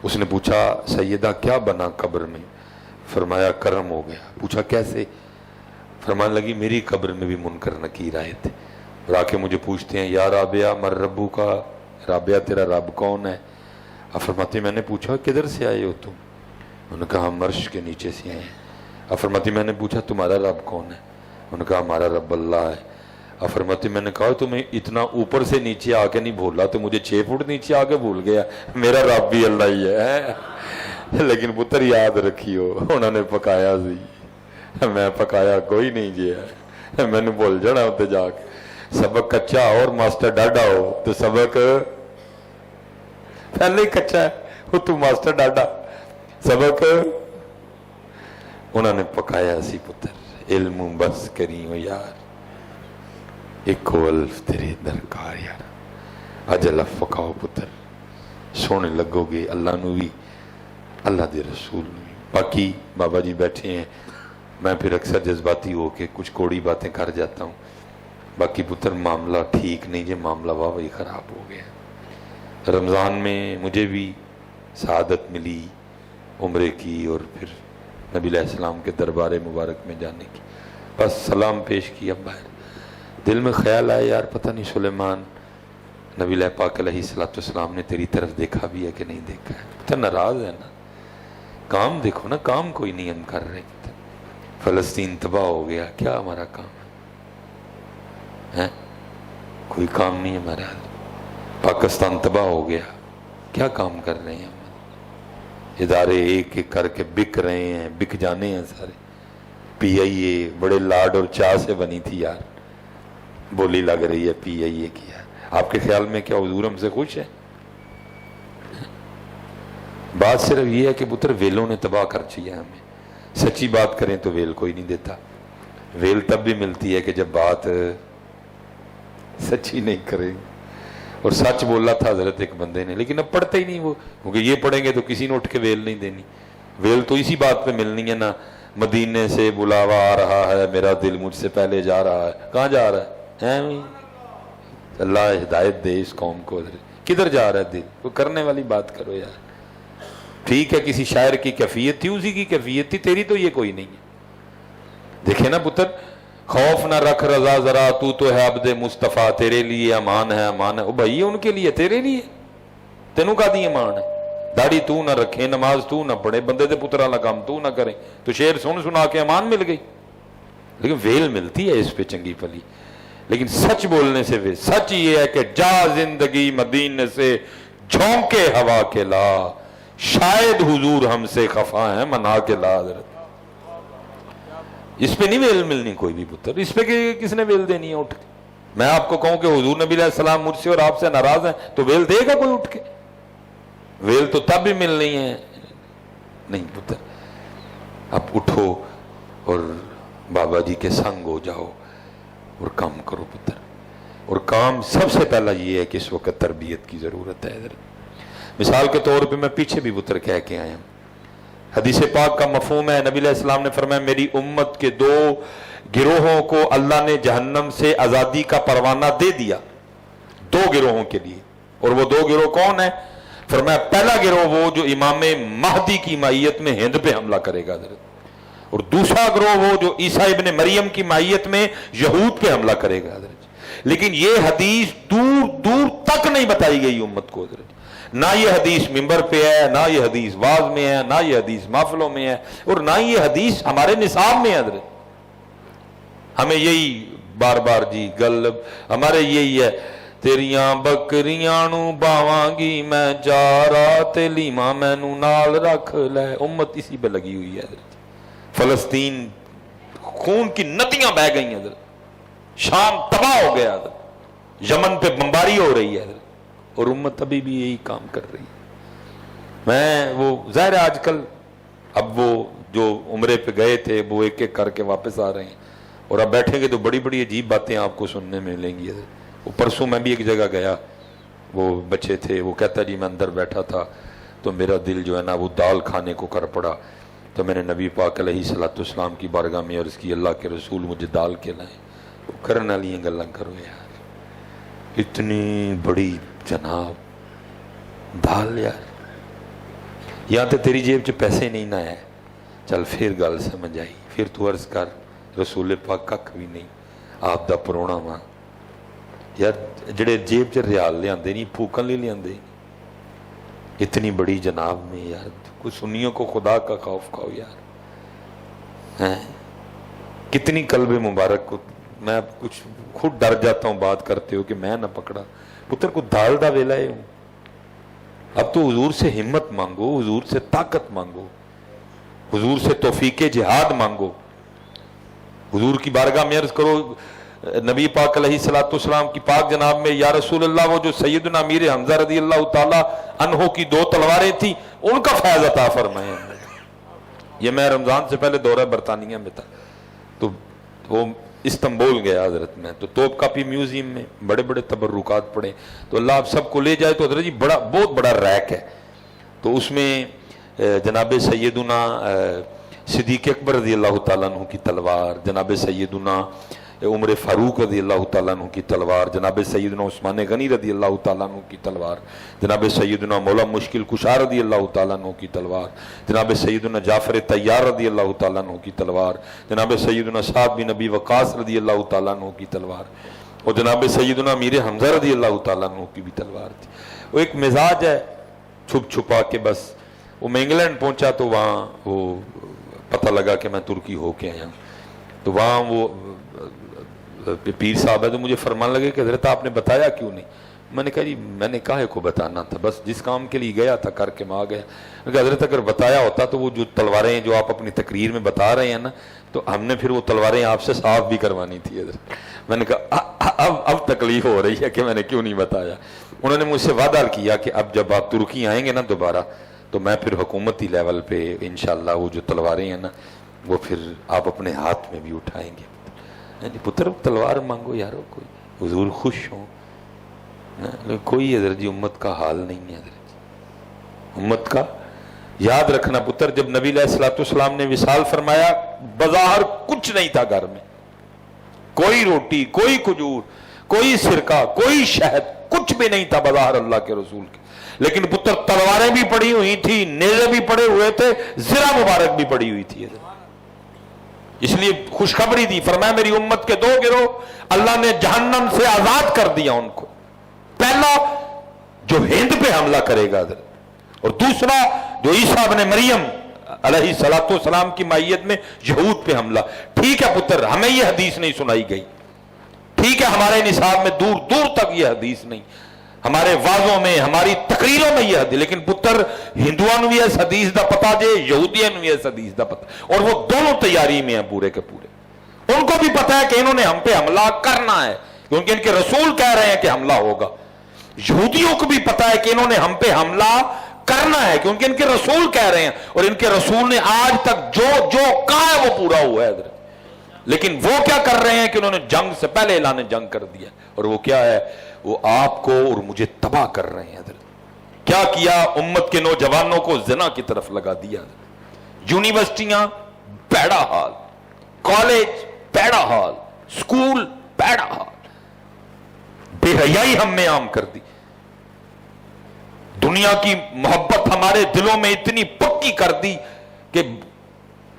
اس نے پوچھا سیدہ کیا بنا قبر میں؟ فرمایا کرم ہو گیا. پوچھا کیسے؟ فرمان لگی میری قبر میں بھی منکر نکیر آئے تھے اور آ کے مجھے پوچھتے ہیں یا رابعہ مر ربو کا رابعہ تیرا رب کون ہے؟ فرماتی میں نے پوچھا کدھر سے آئے ہو تم؟ انہوں نے کہا ہم عرش کے نیچے سے آئے ہیں. فرماتی میں نے پوچھا تمہارا رب کون ہے؟ انہوں نے کہا ہمارا رب اللہ ہے. فرماتی میں نے کہا تمہیں اتنا اوپر سے نیچے آ کے نہیں بھولا تو مجھے 6 فٹ نیچے آ کے بھول گیا. میرا رب بھی اللہ ہی ہے لیکن پتر یاد رکھیو انہوں نے پکایا سی میں پکایا کوئی نہیں جیا میں نے بھول جانا ہوتے جا کے. سبق کچا اور ماسٹر ڈاڈا ہو تو سبق پہلے ہی کچا ہے وہ تو ماسٹر ڈاڈا سبق انہوں نے پکایا سی. پتر علم بس کری ہو یار ایک الف تیرے درکار یار اج الف پکاؤ پتر سونے لگو گے اللہ نو بھی اللہ دے رسول نو بھی. باقی بابا جی بیٹھے ہیں میں پھر اکثر جذباتی ہو کے کچھ کوڑی باتیں کر جاتا ہوں. باقی پتر معاملہ ٹھیک نہیں جے معاملہ واہ خراب ہو گیا. رمضان میں مجھے بھی سعادت ملی عمرے کی اور پھر نبی علیہ السلام کے دربار مبارک میں جانے کی. بس سلام پیش کیا باہر دل میں خیال آیا یار پتہ نہیں سلیمان نبی علیہ پاک علیہ السلام نے تیری طرف دیکھا بھی ہے کہ نہیں دیکھا ہے. پتہ ناراض ہے نا کام دیکھو نا کام کوئی نہیں ہم کر رہے. فلسطین تباہ ہو گیا کیا ہمارا کام ہے؟ کوئی کام نہیں ہمارا. پاکستان تباہ ہو گیا کیا کام کر رہے ہیں ہم؟ ادارے ایک ایک کر کے بک رہے ہیں بک جانے ہیں سارے. پی آئی اے بڑے لاڈ اور چاہ سے بنی تھی یار بولی لگ رہی ہے پی آئی اے کی. آپ کے خیال میں کیا حضور ہم سے خوش ہے؟ بات صرف یہ ہے کہ پتر ویلوں نے تباہ کر چیا ہمیں. سچی بات کریں تو ویل کوئی نہیں دیتا. ویل تب بھی ملتی ہے کہ جب بات سچی نہیں کریں. اور سچ بولا تھا حضرت ایک بندے نے لیکن اب پڑھتے ہی نہیں وہ کیونکہ یہ پڑھیں گے تو کسی نے اٹھ کے ویل نہیں دینی. ویل تو اسی بات پہ ملنی ہے نا مدینے سے بلاوا آ رہا ہے میرا دل مجھ سے پہلے جا رہا ہے. کہاں جا رہا ہے؟ اللہ ہدایت دے اس قوم کو. کدھر جا رہا ہے دل؟ وہ کرنے والی بات کرو یار. ٹھیک ہے کسی شاعر کی کیفیت تھی اسی کی کیفیت تھی تیری تو یہ کوئی نہیں ہے. دیکھیں نا پتر خوف نہ رکھ رضا ذرا تو ہے عبد مصطفیٰ تیرے لیے امان ہے امان ہے. وہ بھائی ان کے لیے تیرے لیے تینوں کا دی امان ہے. داڑھی تو نہ رکھے نماز تو نہ پڑھے بندے دے پترا نہ کام تو نہ کرے تو شعر سنا کے امان مل گئی. لیکن ویل ملتی ہے اس پہ چنگی پلی. لیکن سچ بولنے سے ویل سچ یہ ہے کہ جا زندگی مدینے سے جھونکے ہوا کے لا شاید حضور ہم سے خفا ہیں منا کے لا. حضرت اس پہ نہیں ویل ملنی کوئی بھی پتر. اس پہ کس نے ویل دینی ہے اٹھ کے؟ میں آپ کو کہوں کہ حضور نبی علیہ السلام مجھ سے اور آپ سے ناراض ہیں تو ویل دے گا کوئی اٹھ کے؟ ویل تو تب بھی ملنی ہے نہیں پتر. اب اٹھو اور بابا جی کے سنگ ہو جاؤ اور کام کرو پتر. اور کام سب سے پہلا یہ ہے کہ اس وقت تربیت کی ضرورت ہے. مثال کے طور پہ میں پیچھے بھی پتر کہہ کے آیا ہوں. حدیث پاک کا مفہوم ہے نبی علیہ السلام نے فرمایا میری امت کے 2 گروہوں کو اللہ نے جہنم سے آزادی کا پروانہ دے دیا. 2 گروہوں کے لیے. اور وہ 2 گروہ کون ہیں؟ فرمایا پہلا گروہ وہ جو امام مہدی کی مائیت میں ہند پہ حملہ کرے گا حضرت. اور دوسرا گروہ وہ جو عیسیٰ ابن مریم کی ماہیت میں یہود پہ حملہ کرے گا حضرت۔ لیکن یہ حدیث دور دور تک نہیں بتائی گئی امت کو حضرت، نہ یہ حدیث منبر پہ ہے، نہ یہ حدیث واعظ میں ہے، نہ یہ حدیث محفلوں میں ہے، اور نہ یہ حدیث ہمارے نصاب میں ہے حضرت۔ ہمیں یہی بار بار جی گل ہمارے یہی ہے، تیریاں بکریاں نو باواں گی میں چارا تے لیما مینو نال رکھ لے، امت اسی پہ لگی ہوئی ہے حضرت۔ فلسطین خون کی ندیاں بہہ گئی ہیں حضرت، شام تباہ ہو گیا حضرت، یمن پہ بمباری ہو رہی ہے حضرت، اور امت ابھی بھی یہی کام کر رہی ہے۔ میں وہ ظاہر ہے آج کل اب وہ جو عمرے پہ گئے تھے وہ ایک ایک کر کے واپس آ رہے ہیں، اور اب بیٹھیں گے تو بڑی بڑی عجیب باتیں آپ کو سننے میں ملیں گی حضرت۔ وہ پرسوں میں بھی ایک جگہ گیا، وہ بچے تھے، وہ کہتا جی میں اندر بیٹھا تھا تو میرا دل جو ہے نا وہ دال کھانے کو کر پڑا، تو میں نے نبی پاک علیہ الصلوۃ والسلام کی بارگاہ میں عرض کی اللہ کے رسول مجھے دال کھلائیں۔ وہ کرنے والی گلاں کرو یار، اتنی بڑی جناب دال یار، یا تو تیری جیب چ پیسے نہیں نہ ہے، چل پھر گل سمجھ آئی، پھر تو عرض کر رسول پاک کھ بھی نہیں آپ دا پرونا ماں یار، جڑے جیب چ ریال لے آندے نہیں پھوکن لے آندے، اتنی بڑی جناب میں یار کچھ سنیوں کو خدا کا خوف کھاؤ یار، کتنی قلب مبارک کو میں کچھ خود ڈر جاتا ہوں بات کرتے ہو کہ میں نہ پکڑا پتر کو دال دا ویلا ہے ہوں۔ اب تو حضور سے ہمت مانگو، حضور سے طاقت مانگو، حضور سے توفیق جہاد مانگو، حضور کی بارگاہ میں عرض کرو نبی پاک علیہ الصلوۃ والسلام کی پاک جناب میں یا رسول اللہ وہ جو سیدنا امیر حمزہ رضی اللہ تعالی عنہ کی 2 تلواریں تھیں ان کا فیض عطا فرمائے۔ یہ میں رمضان سے پہلے دورہ برطانیہ میں تھا تو وہ استنبول گیا حضرت میں، تو توپ کاپی میوزیم میں بڑے بڑے تبرکات پڑے، تو اللہ آپ سب کو لے جائے تو حضرت جی بہت بڑا ریک ہے، تو اس میں جناب سیدنا صدیق اکبر رضی اللہ تعالیٰ عنہ کی تلوار، جناب سیدنا عمر فاروق رضی اللہ تعالیٰ عنہ کی تلوار، جناب سیدنا عثمان غنی رضی اللہ تعالیٰ عنہ کی تلوار، جناب سیدنا مولا مشکل کشا رضی اللہ تعالیٰ عنہ کی تلوار، جناب سیدنا جعفر طیار رضی اللہ تعالیٰ عنہ کی تلوار، جناب سیدنا سعد بن نبی وقاص رضی اللہ تعالیٰ عنہ کی تلوار، اور جناب سیدنا امیر حمزہ رضی اللہ تعالیٰ عنہ کی بھی تلوار تھی۔ وہ ایک مزاج ہے چھپ چھپا کے، بس وہ میں انگلینڈ پہنچا تو وہاں وہ پتہ لگا کہ میں ترکی ہو کے آیا، تو وہاں وہ پیر صاحب ہے تو مجھے فرمان لگے کہ حضرت آپ نے بتایا کیوں نہیں؟ میں نے کہا جی میں نے کہا ہے کو بتانا تھا، بس جس کام کے لیے گیا تھا کر کے میں آ گیا۔ کہ حضرت اگر بتایا ہوتا تو وہ جو تلواریں ہیں جو آپ اپنی تقریر میں بتا رہے ہیں نا، تو ہم نے پھر وہ تلواریں آپ سے صاف بھی کروانی تھی حضرت۔ میں نے کہا اب تکلیف ہو رہی ہے کہ میں نے کیوں نہیں بتایا۔ انہوں نے مجھ سے وعدہ کیا کہ اب جب آپ ترکی آئیں گے نا دوبارہ تو میں پھر حکومتی لیول پہ انشاءاللہ وہ جو تلواریں ہیں نا وہ پھر آپ اپنے ہاتھ میں بھی اٹھائیں گے۔ پتر تلوار مانگو یارو، کوئی حضور خوش ہوں، کوئی حضرت جی امت کا حال نہیں ہے حضرت جی، امت کا یاد رکھنا پتر۔ جب نبی علیہ الصلوۃ والسلام نے وصال فرمایا بظاہر کچھ نہیں تھا گھر میں، کوئی روٹی، کوئی کھجور، کوئی سرکہ، کوئی شہد، کچھ بھی نہیں تھا بظاہر اللہ کے رسول کے، لیکن پتر تلواریں بھی پڑی ہوئی تھی، نیزے بھی پڑے ہوئے تھے، زرہ مبارک بھی پڑی ہوئی تھی حضرت۔ اس لیے خوشخبری دی، فرمایا میری امت کے 2 گروہ اللہ نے جہنم سے آزاد کر دیا ان کو، پہلا جو ہند پہ حملہ کرے گا حضرت، اور دوسرا جو عیسیٰ ابن مریم علیہ الصلوۃ والسلام کی مائیت میں یہود پہ حملہ۔ ٹھیک ہے پتر ہمیں یہ حدیث نہیں سنائی گئی، ٹھیک ہے ہمارے نصاب میں دور دور تک یہ حدیث نہیں، ہمارے واضحوں میں ہماری تقریروں میں یہ حدیث، لیکن پتر ہندوؤں بھی اس حدیث دا پتا جے، یہودیوں بھی اس حدیث دا پتا، اور وہ دونوں تیاری میں ہیں پورے کے پورے۔ ان کو بھی پتا ہے کہ انہوں نے ہم پہ حملہ کرنا ہے کیونکہ ان کے رسول کہہ رہے ہیں کہ حملہ ہوگا، یہودیوں کو بھی پتا ہے کہ انہوں نے ہم پہ حملہ کرنا ہے کیونکہ ان کے رسول کہہ رہے ہیں، اور ان کے رسول نے آج تک جو کہا ہے وہ پورا ہوا ہے حضرت۔ لیکن وہ کیا کر رہے ہیں کہ انہوں نے جنگ سے پہلے اعلان جنگ کر دیا، اور وہ کیا ہے، وہ آپ کو اور مجھے تباہ کر رہے ہیں حضرت۔ کیا کیا، امت کے نوجوانوں کو زنا کی طرف لگا دیا، یونیورسٹیاں پیڑا حال، کالج پیڑا حال، سکول پیڑا حال، بے حیائی ہم میں عام کر دی، دنیا کی محبت ہمارے دلوں میں اتنی پکی کر دی کہ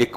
1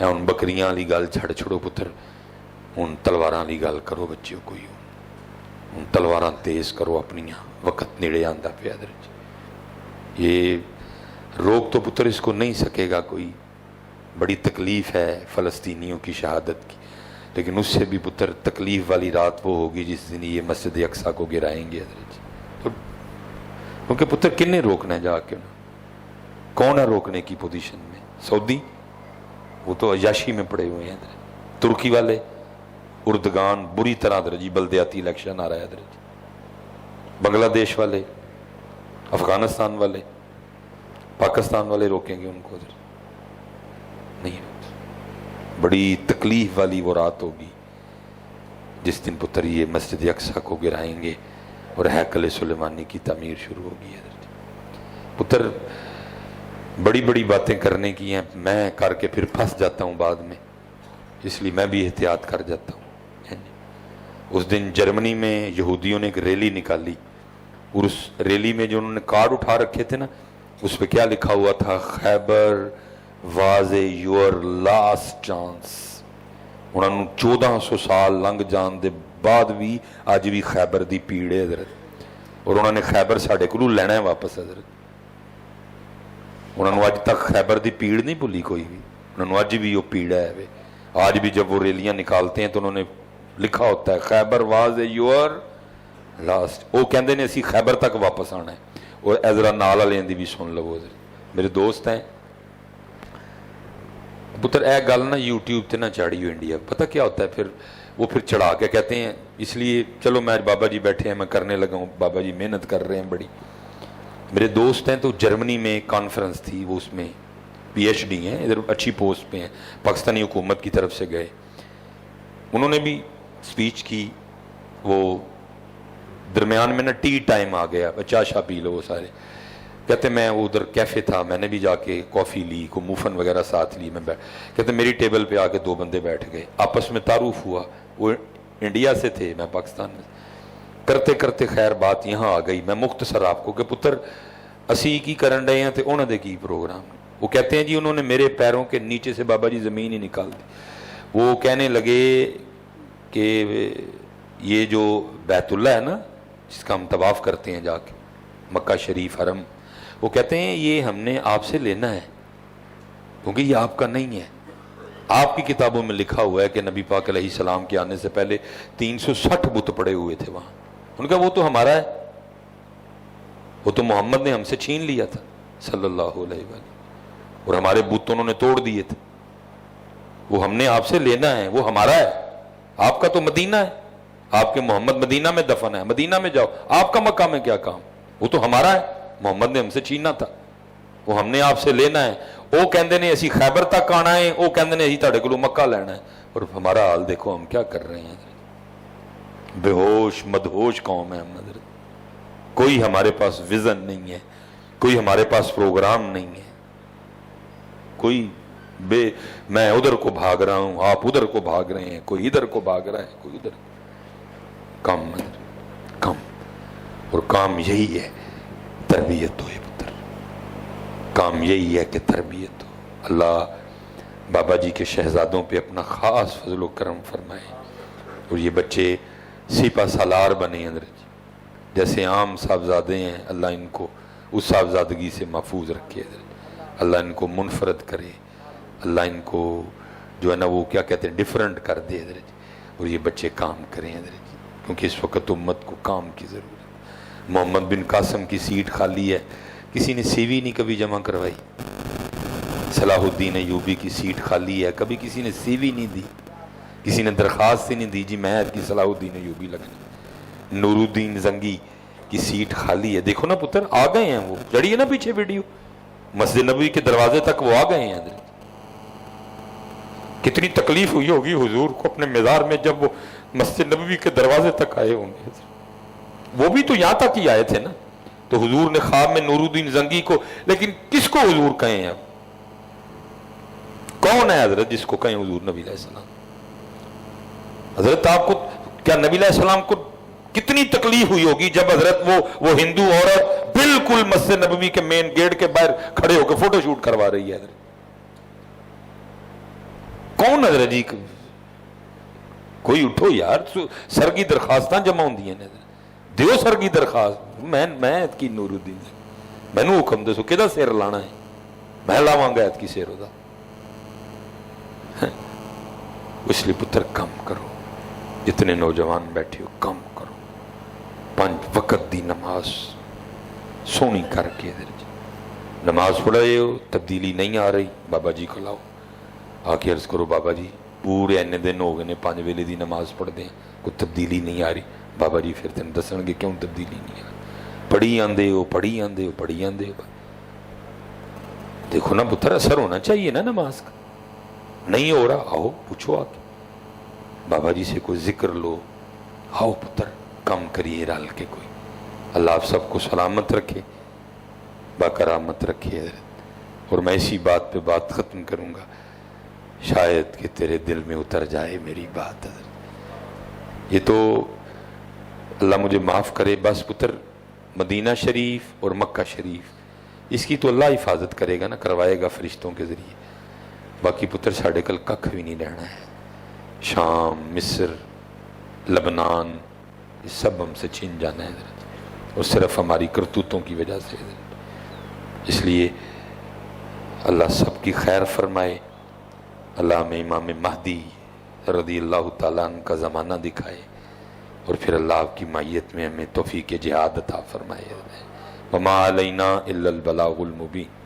ہوں بکریاں والی گل چھڑ چھڑو پتر، ہوں تلواراں والی گل کرو بچیو، کوئی ہوں تلواراں تیز کرو اپنیاں، وقت نیڑے آندا پیا درج۔ یہ روک تو پتر اس کو نہیں سکے گا کوئی، بڑی تکلیف ہے فلسطینیوں کی شہادت کی، لیکن اس سے بھی پتر تکلیف والی رات وہ ہوگی جس دن یہ مسجد اقصیٰ کو گرائیں گے حضرت، کیونکہ پتر کن نے روکنا ہے جا کے، کون ہے روکنے کی پوزیشن میں؟ سعودی، وہ تو عیاشی میں پڑے ہوئے ہیں حضرت، ترکی والے، اردگان بری طرح درجی بلدیاتی الیکشن آ رہا ہے حضرت، بنگلہ دیش والے، افغانستان والے، پاکستان والے روکیں گے ان کو حضرت؟ نہیں، بڑی تکلیف والی وہ رات ہوگی جس دن پتر یہ مسجد اقصیٰ کو گرائیں گے اور ہیکل سلیمانی کی تعمیر شروع ہوگی حضرت۔ پتر بڑی بڑی باتیں کرنے کی ہیں، میں کر کے پھر پھنس جاتا ہوں بعد میں، اس لیے میں بھی احتیاط کر جاتا ہوں۔ اس دن جرمنی میں یہودیوں نے ایک ریلی نکالی، اور اس ریلی میں جو انہوں نے کارڈ اٹھا رکھے تھے نا، اس پہ کیا لکھا ہوا تھا؟ خیبر واز یور لاسٹ چانس۔ انہوں نے 1400 سال لنگ جان دے بعد بھی آج بھی خیبر دی پیڑ ہے حضرت، اور انہوں نے خیبر ساڑھے کو لینا ہے واپس حضرت۔ انہوں نے آج تک خیبر دی پیڑ نہیں بھولی کوئی بھی، انہوں نے آج بھی وہ پیڑ ہے۔ آج بھی جب وہ ریلیاں نکالتے ہیں تو انہوں نے لکھا ہوتا ہے خیبر واز یور لاسٹ، وہ کہندے نے اسی خیبر تک واپس آنا ہے۔ اور ذرا نال والے دی بھی سن لو، میرے دوست ہیں پتر، اے گل نا یوٹیوب تے نہ چاڑی ہو انڈیا، پتہ کیا ہوتا ہے پھر وہ پھر چڑھا کے کہتے ہیں، اس لیے چلو میں بابا جی بیٹھے ہیں، میں کرنے لگا ہوں، بابا جی محنت کر رہے ہیں بڑی۔ میرے دوست ہیں تو جرمنی میں کانفرنس تھی، وہ اس میں پی ایچ ڈی ہیں، ادھر اچھی پوسٹ پہ ہیں، پاکستانی حکومت کی طرف سے گئے، انہوں نے بھی سپیچ کی۔ وہ درمیان میں نا ٹی ٹائم آ گیا، چائے شاہ پی لو وہ سارے، کہتے میں ادھر کیفے تھا، میں نے بھی جا کے کافی لی، کو موفن وغیرہ ساتھ لی، میں کہتے میری ٹیبل پہ آ کے 2 بندے بیٹھ گئے، آپس میں تعارف ہوا، وہ انڈیا سے تھے، میں پاکستان میں، کرتے کرتے خیر بات یہاں آ گئی۔ میں مختصر آپ کو کہ پتر اسی کی کرن رہے ہیں تو انہوں نے کی پروگرام، وہ کہتے ہیں جی انہوں نے میرے پیروں کے نیچے سے بابا جی زمین ہی نکال دی۔ وہ کہنے لگے کہ یہ جو بیت اللہ ہے نا جس کا ہم طواف کرتے ہیں جا کے، مکہ شریف حرم، وہ کہتے ہیں یہ ہم نے آپ سے لینا ہے کیونکہ یہ آپ کا نہیں ہے۔ آپ کی کتابوں میں لکھا ہوا ہے کہ نبی پاک علیہ السلام کے آنے سے پہلے 360 بت پڑے ہوئے تھے وہاں، ان کا وہ تو ہمارا ہے، وہ تو محمد نے ہم سے چھین لیا تھا صلی اللہ علیہ وسلم، اور ہمارے بت انہوں نے توڑ دیے تھے، وہ ہم نے آپ سے لینا ہے، وہ ہمارا ہے۔ آپ کا تو مدینہ ہے، آپ کے محمد مدینہ میں دفن ہے، مدینہ میں جاؤ، آپ کا مکہ میں کیا کام؟ وہ تو ہمارا ہے، محمد نے ہم سے چھیننا تھا، وہ ہم نے آپ سے لینا ہے۔ وہ کہندے نے اسی خیبر تک آنا ہے، وہ کہندے نے اسی تھاڑے کو مکہ لینا ہے، اور ہمارا حال دیکھو ہم کیا کر رہے ہیں۔ بے ہوش مدہوش قوم ہے ہم حضرت، کوئی ہمارے پاس ویژن نہیں ہے، کوئی ہمارے پاس پروگرام نہیں ہے، کوئی میں ادھر کو بھاگ رہا ہوں، آپ ادھر کو بھاگ رہے ہیں، کوئی ادھر کو بھاگ رہا ہے، کوئی ادھر، کم کم، اور کام یہی ہے تربیت ہو پتر، کام یہی ہے کہ تربیت ہو۔ اللہ بابا جی کے شہزادوں پہ اپنا خاص فضل و کرم فرمائے، اور یہ بچے سپہ سالار بنے اندر، جیسے عام صاحبزادے ہیں، اللہ ان کو اس صاحبزادگی سے محفوظ رکھے، اللہ ان کو منفرد کرے، اللہ ان کو جو ہے نا وہ کیا کہتے ہیں ڈیفرنٹ کر دے، اور یہ بچے کام کریں، کیونکہ اس وقت امت کو کام کی ضرورت ہے۔ محمد بن قاسم کی سیٹ خالی ہے، کسی نے سی وی نہیں کبھی جمع کروائی۔ صلاح الدین ایوبی کی سیٹ خالی ہے، کبھی کسی نے سی وی نہیں دی، کسی نے درخواست ہی نہیں دی جی میں کی صلاح الدین ایوبی لگنی۔ نور الدین زنگی کی سیٹ خالی ہے، دیکھو نا پتر آ گئے ہیں، وہ جڑی ہے نا پیچھے ویڈیو، مسجد نبوی کے دروازے تک وہ آ گئے ہیں۔ کتنی تکلیف ہوئی ہوگی حضور کو اپنے مزار میں جب وہ مسجد نبوی کے دروازے تک آئے ہوں گے، وہ بھی تو یہاں تک ہی آئے تھے نا، تو حضور نے خواب میں نور الدین زنگی کو، لیکن کس کو حضور کہیں ہیں؟ اب کون ہے حضرت جس کو کہیں حضور نبی علیہ السلام؟ حضرت آپ کو کیا نبی علیہ السلام کو کتنی تکلیف ہوئی ہوگی جب حضرت وہ ہندو عورت بالکل مسجد نبوی کے مین گیٹ کے باہر کھڑے ہو کے فوٹو شوٹ کروا رہی ہے حضرت، کون نظر جی کوئی اٹھو یار سر کی درخواستاں جمع ہوندیاں نے دیو سر کی درخواست میں کی نور الدین مینوں حکم دسو کدا سر لانا ہے میں لاواں گا کی سر دا اس لیے پتر کم کرو جتنے نوجوان بیٹھے ہو کم کرو 5 وقت دی نماز سونی کر کے نماز پڑھائے ہو تبدیلی نہیں آ رہی بابا جی کو لاؤ آ کے عرض کرو بابا جی پورے اینے دن ہو گئے نے 5 ویلے دی نماز پڑھ دیں کوئی تبدیلی نہیں آ رہی بابا جی پھر تین دسن گے کیوں تبدیلی نہیں آ رہی پڑھی آندے ہو پڑھی آندے ہو پڑھی آندے ہو دیکھو نا پتر اثر ہونا چاہیے نا نماز کا نہیں ہو رہا آؤ پوچھو آ کے بابا جی سے کوئی ذکر لو آؤ پتر کم کریے رل کے کوئی اللہ آپ سب کو سلامت رکھے باکرامت رکھے اور میں اسی بات پہ بات ختم کروں گا شاید کہ تیرے دل میں اتر جائے میری بات یہ تو اللہ مجھے معاف کرے بس پتر مدینہ شریف اور مکہ شریف اس کی تو اللہ حفاظت کرے گا نا کروائے گا فرشتوں کے ذریعے باقی پتر ساڑھے کل ککھ بھی نہیں رہنا ہے شام مصر لبنان یہ سب ہم سے چھین جانا ہے اور صرف ہماری کرتوتوں کی وجہ سے اس لیے اللہ سب کی خیر فرمائے اللہ ہمیں امام مہدی رضی اللہ تعالیٰ عنہ کا زمانہ دکھائے اور پھر اللہ آپ کی معیت میں ہمیں توفیق جہاد عطا فرمائے وما علینا الا البلاغ المبین